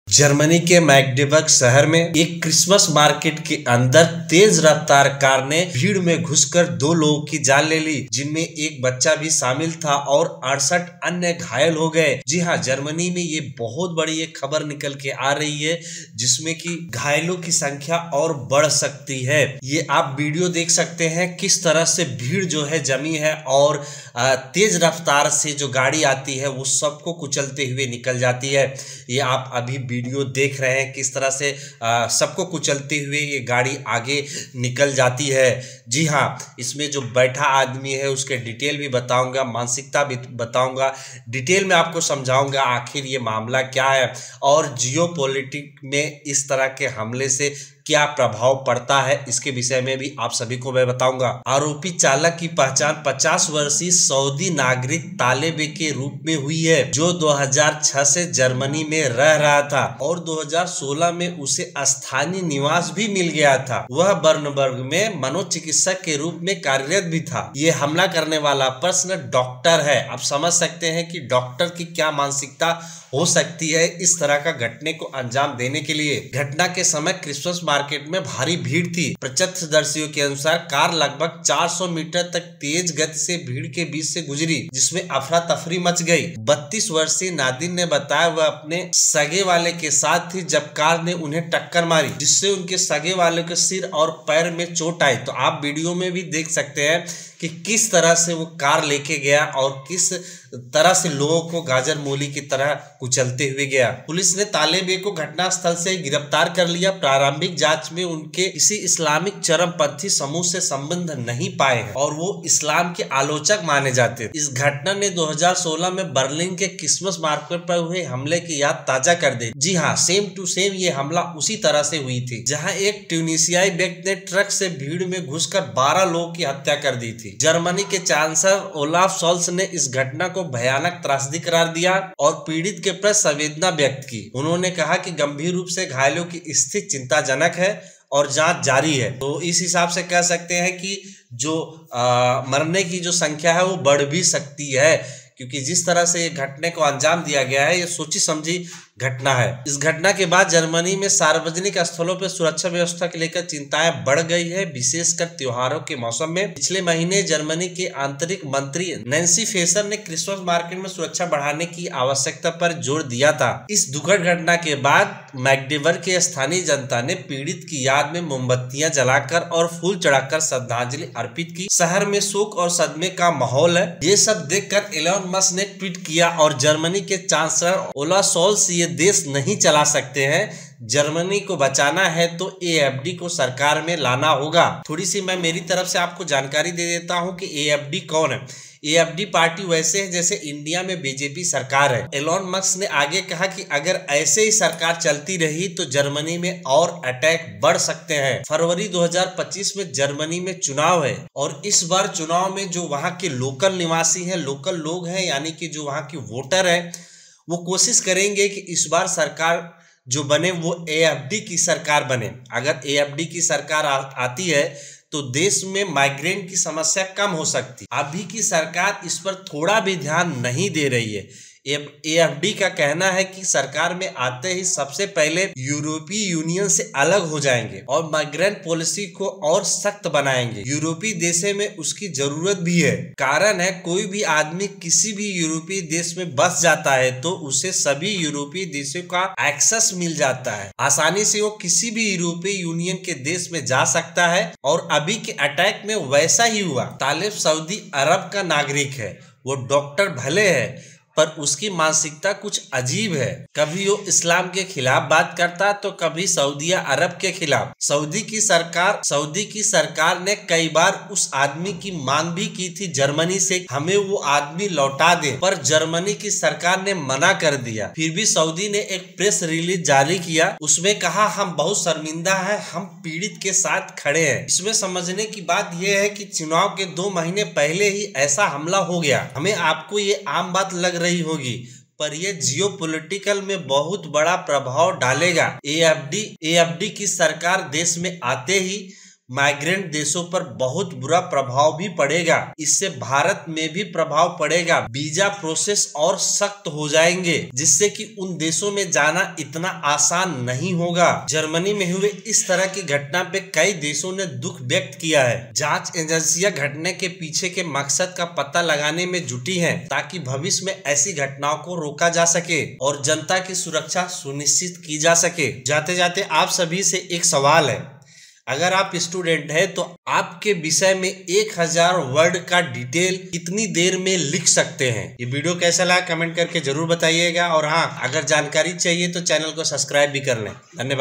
Germany के Magdeburg शहर में एक क्रिसमस मार्केट के अंदर तेज रफ्तार कार ने भीड़ में घुसकर 2 लोगों की जान ले ली, जिनमें एक बच्चा भी शामिल था और 68 अन्य घायल हो गए। जी हां, जर्मनी में ये बहुत बड़ी एक खबर निकल के आ रही है, जिसमें कि घायलों की संख्या और बढ़ सकती है। ये आप वीडियो देख सकते हैं किस तरह से भीड़ जो है जमी है और तेज रफ्तार से जो गाड़ी आती है वो सबको कुचलते हुए निकल जाती है। ये आप अभी वीडियो देख रहे हैं किस तरह से सबको कुचलते हुए ये गाड़ी आगे निकल जाती है। जी हाँ, इसमें जो बैठा आदमी है उसके डिटेल भी बताऊंगा, मानसिकता भी बताऊंगा, डिटेल में आपको समझाऊंगा आखिर ये मामला क्या है और जियोपॉलिटिक में इस तरह के हमले से क्या प्रभाव पड़ता है, इसके विषय में भी आप सभी को मैं बताऊंगा। आरोपी चालक की पहचान 50 वर्षीय सऊदी नागरिक तालेबे के रूप में हुई है, जो 2006 से जर्मनी में रह रहा था और 2016 में उसे स्थानीय निवास भी मिल गया था। वह बर्नबर्ग में मनोचिकित्सक के रूप में कार्यरत भी था। ये हमला करने वाला पर्सन डॉक्टर है। आप समझ सकते हैं कि डॉक्टर की क्या मानसिकता हो सकती है इस तरह का घटने को अंजाम देने के लिए। घटना के समय क्रिसमस मार्केट में भारी भीड़ थी। प्रत्यक्षदर्शियों के अनुसार कार लगभग 400 मीटर तक तेज गति से भीड़ के बीच से गुजरी, जिसमें अफरा तफरी मच गई। 32 वर्षीय नादिन ने बताया वह अपने सगे वाले के साथ थी जब कार ने उन्हें टक्कर मारी, जिससे उनके सगे वाले के सिर और पैर में चोट आई। तो आप वीडियो में भी देख सकते हैं कि किस तरह से वो कार लेके गया और किस तरह से लोगों को गाजर मूली की तरह कुचलते हुए गया। पुलिस ने तालेबे को घटनास्थल से गिरफ्तार कर लिया। प्रारंभिक जांच में उनके किसी इस्लामिक चरमपंथी समूह से संबंध नहीं पाए हैं और वो इस्लाम के आलोचक माने जाते हैं। इस घटना ने 2016 में बर्लिन के क्रिसमस मार्केट पर हुए हमले की याद ताजा कर दी। जी हाँ, सेम टू सेम ये हमला उसी तरह से हुई थी, जहाँ एक ट्यूनीशियाई व्यक्ति ने ट्रक से भीड़ में घुसकर 12 लोगों की हत्या कर दी थी। जर्मनी के चांसलर ओलाफ शोल्ज ने इस घटना को भयानक त्रासदी करार दिया और पीड़ित के प्रति संवेदना व्यक्त की। उन्होंने कहा कि गंभीर रूप से घायलों की स्थिति चिंताजनक है और जांच जारी है। तो इस हिसाब से कह सकते हैं कि जो मरने की जो संख्या है वो बढ़ भी सकती है, क्योंकि जिस तरह से ये घटने को अंजाम दिया गया है ये सोची समझी घटना है। इस घटना के बाद जर्मनी में सार्वजनिक स्थलों पर सुरक्षा व्यवस्था को लेकर चिंताएं बढ़ गई है, विशेषकर त्योहारों के मौसम में। पिछले महीने जर्मनी के आंतरिक मंत्री नैन्सी फेसर ने क्रिसमस मार्केट में सुरक्षा बढ़ाने की आवश्यकता पर जोर दिया था। इस दुखद घटना के बाद मैग्डेबर्ग के स्थानीय जनता ने पीड़ित की याद में मोमबत्तियां जलाकर और फूल चढ़ाकर श्रद्धांजलि अर्पित की। शहर में शोक और सदमे का माहौल है। ये सब देखकर एलोन मस्क ने ट्वीट किया और जर्मनी के चांसलर ओलाफ शोल्ज ये देश नहीं चला सकते हैं, जर्मनी को बचाना है तो एएफडी को सरकार में लाना होगा। थोड़ी सी मैं मेरी तरफ से आपको जानकारी दे देता हूं कि एएफडी कौन है। एएफडी पार्टी वैसे है जैसे इंडिया में बीजेपी सरकार है। एलोन मस्क ने आगे कहा कि अगर ऐसे ही सरकार चलती रही तो जर्मनी में और अटैक बढ़ सकते हैं। फरवरी 2025 में जर्मनी में चुनाव है और इस बार चुनाव में जो वहां के लोकल निवासी हैं, लोकल लोग हैं, यानी कि जो वहां की वोटर है, वो कोशिश करेंगे कि इस बार सरकार जो बने वो एएफडी की सरकार बने। अगर एएफडी की सरकार आती है तो देश में माइग्रेंट की समस्या कम हो सकती। अभी की सरकार इस पर थोड़ा भी ध्यान नहीं दे रही है। एएफडी का कहना है कि सरकार में आते ही सबसे पहले यूरोपीय यूनियन से अलग हो जाएंगे और माइग्रेंट पॉलिसी को और सख्त बनाएंगे। यूरोपीय देशों में उसकी जरूरत भी है। कारण है कोई भी आदमी किसी भी यूरोपीय देश में बस जाता है तो उसे सभी यूरोपीय देशों का एक्सेस मिल जाता है। आसानी से वो किसी भी यूरोपीय यूनियन के देश में जा सकता है और अभी के अटैक में वैसा ही हुआ। तालेब सऊदी अरब का नागरिक है। वो डॉक्टर भले है पर उसकी मानसिकता कुछ अजीब है। कभी वो इस्लाम के खिलाफ बात करता तो कभी सऊदी अरब के खिलाफ। सऊदी की सरकार ने कई बार उस आदमी की मांग भी की थी जर्मनी से, हमें वो आदमी लौटा दे, पर जर्मनी की सरकार ने मना कर दिया। फिर भी सऊदी ने एक प्रेस रिलीज जारी किया, उसमें कहा हम बहुत शर्मिंदा है, हम पीड़ित के साथ खड़े हैं। इसमें समझने की बात यह है कि चुनाव के 2 महीने पहले ही ऐसा हमला हो गया। हमें आपको ये आम बात लग रही होगी पर यह जियोपॉलिटिकल में बहुत बड़ा प्रभाव डालेगा। एएफडी की सरकार देश में आते ही माइग्रेंट देशों पर बहुत बुरा प्रभाव भी पड़ेगा। इससे भारत में भी प्रभाव पड़ेगा। वीजा प्रोसेस और सख्त हो जाएंगे, जिससे कि उन देशों में जाना इतना आसान नहीं होगा। जर्मनी में हुए इस तरह की घटना पे कई देशों ने दुख व्यक्त किया है। जांच एजेंसियां घटने के पीछे के मकसद का पता लगाने में जुटी हैं, ताकि भविष्य में ऐसी घटनाओं को रोका जा सके और जनता की सुरक्षा सुनिश्चित की जा सके। जाते जाते आप सभी से एक सवाल है, अगर आप स्टूडेंट हैं तो आपके विषय में 1000 वर्ड का डिटेल कितनी देर में लिख सकते हैं? ये वीडियो कैसा लगा कमेंट करके जरूर बताइएगा। और हाँ, अगर जानकारी चाहिए तो चैनल को सब्सक्राइब भी कर लें। धन्यवाद।